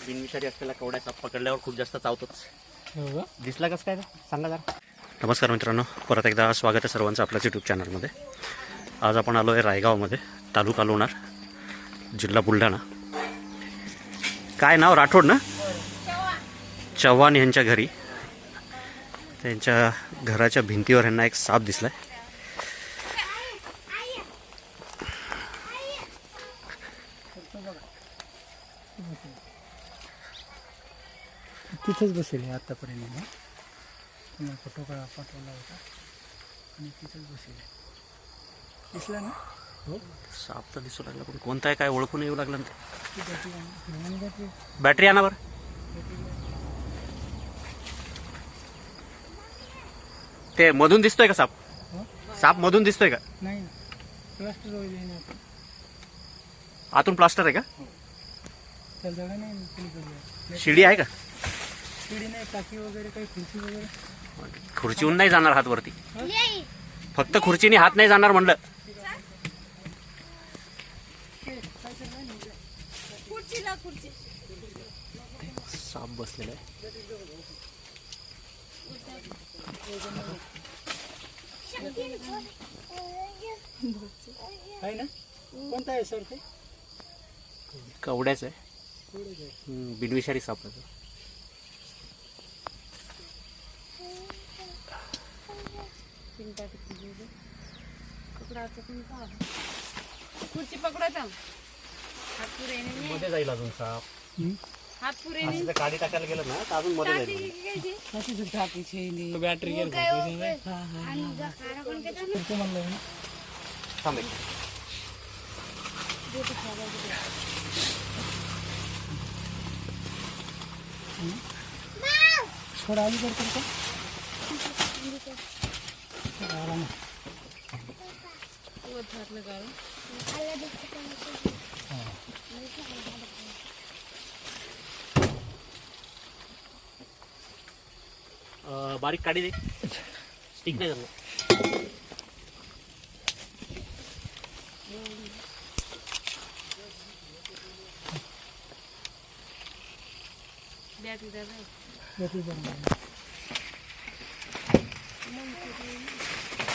बिनविषारी असलेला कवड्या साप पकडल्यावर खूप जास्त चावतोच. दिसला कसं काय सांगा जरा. नमस्कार मित्रांनो, परत एकदा स्वागत आहे सर्वांचं आपल्याच यूट्यूब चॅनलमध्ये. आज आपण आलो आहे रायगावमध्ये, तालुका लोणार, जिल्हा बुलढाणा. काय नाव? राठोड ना? चव्हाण यांच्या घरी, त्यांच्या घराच्या भिंतीवर यांना एक साप दिसलाय. तिथेच बसेल आहे आतापर्यंत. तुम्हाला फोटो पाठवला होता आणि तिथेच बसेल आहे. दिसला ना? हो, साप तर दिसू लागला, पण कोणता आहे काय ओळखून येऊ लागला ना ते. बॅटरी आणा बरं. ते मधून दिसतोय का साप? साप मधून दिसतोय का? नाही, प्लास्टर वगैरे आतून प्लास्टर आहे का? त्या जागा नाही. शिडी आहे का? शिडी नाही, टाकी वगैरे काही, खुर्ची वगैरे. खुर्चीहून नाही जाणार हात वरती, फक्त खुर्चीने हात नाही जाणार म्हणलं. साप बसलेला आहे ना? कोणता आहे सर? ते कवड्याच आहे, बिनविषारी साप आहे. खुर्ची पकडायचा मध्ये जाईल अजून साप. हात पुरे असं जर काडी टाकायला गेलं ना तर अजून मध्ये जाईल. बॅटरी गेली म्हणलं. थांब एक. थोडं आली करतो का? बारीक काडी दे, स्टिक नाही झालं.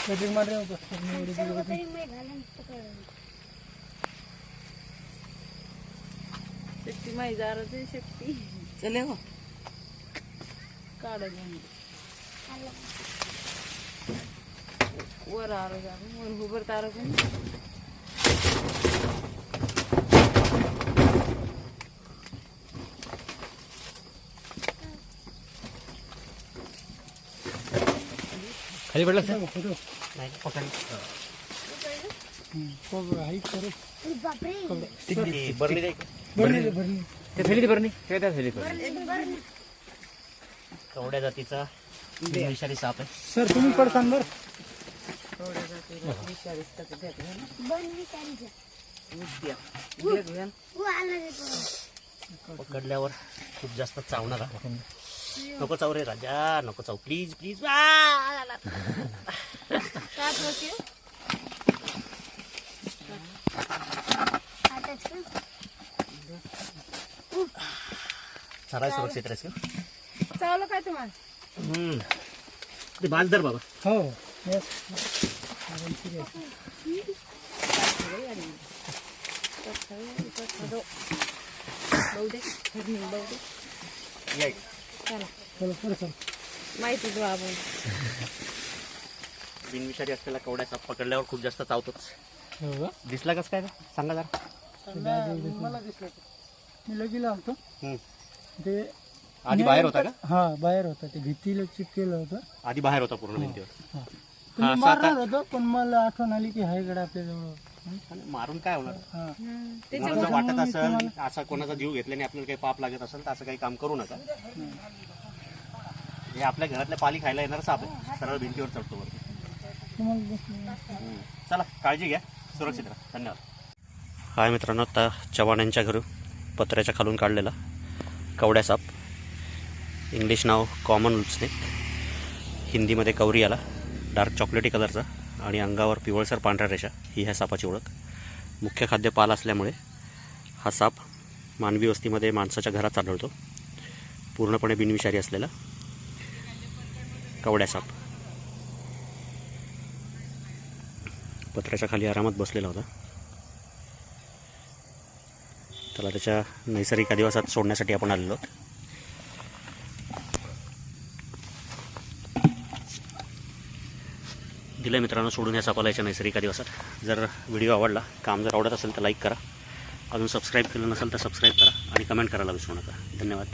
बॅटरी मारे होतं. शक्ती माहिती शक्ती चले हो काढ वर आरो वर उभर तारो खाली पडला फोटो नाही पकड. हाईट करू. बरली दे. भरली ते थैली भरणी काय त्या थैली कवड्या जातीचा बिनविषारी साप आहे. सर. तुम्ही पडसान बरं. पकडल्यावर खूप जास्त चावणार आहे. नको चाव रे राजा, नको चाव प्लीज प्लीज. सारा सुरक्षित रहेस का? चावलं काय तुम्हाला? ते बाज धर बाबा. हो. माहिती बिनविषारी असलेला कवड्या साप पकडल्यावर खूप जास्त चावतोच. दिसला कसं काय सांगा जरा. मला दिसलं. मी लगेला होतो. ते आधी बाहेर होता का? हा, बाहेर होता. ते भिंतीला चिपकेलं होतं. आधी बाहेर होता पूर्ण भिंतीवर. तुम्ही मारणार होतो, पण मला आठवण आली की हाय गड आपल्याजवळ. मारून काय होणार? हा. जर वाटत असेल असा कोणाचा जीव घेतल्याने आपल्याला काही पाप लागत असेल तर असं काही काम करू नका. हे आपल्या घरातल्या पाली खायला येणार साप आहे, सरळ भिंतीवर चढतो वरती. चला काळजी घ्या, सुरक्षित राहा. धन्यवाद. हाय मित्रांनो, आता चव्हाण यांच्या घरून पत्र्याच्या खालून काढलेला कवड्या साप. इंग्लिश नाव कॉमन स्नेक, हिंदीमध्ये कवरी आला. डार्क चॉकलेटी कलरचा आणि अंगावर पिवळसर पांढऱ्या रेषा ही ह्या सापाची ओळख. मुख्य खाद्य पाल असल्यामुळे हा साप मानवी वस्तीमध्ये माणसाच्या घरात आढळतो. पूर्णपणे बिनविषारी असलेला कवड्या साप पत्र्याच्या खाली आरामात बसलेला होता. त्याला त्याच्या नैसर्गिक अधिवासात सोडण्यासाठी आपण आलेलो आहोत. दिलं मित्रांनो सोडून या सापाला याच्या नैसर्गिक अधिवासात. जर व्हिडिओ आवडला, काम जर आवडत असेल तर लाईक करा. अजून सबस्क्राईब केलं नसेल तर सबस्क्राईब करा आणि कमेंट करायला विसरू नका. धन्यवाद.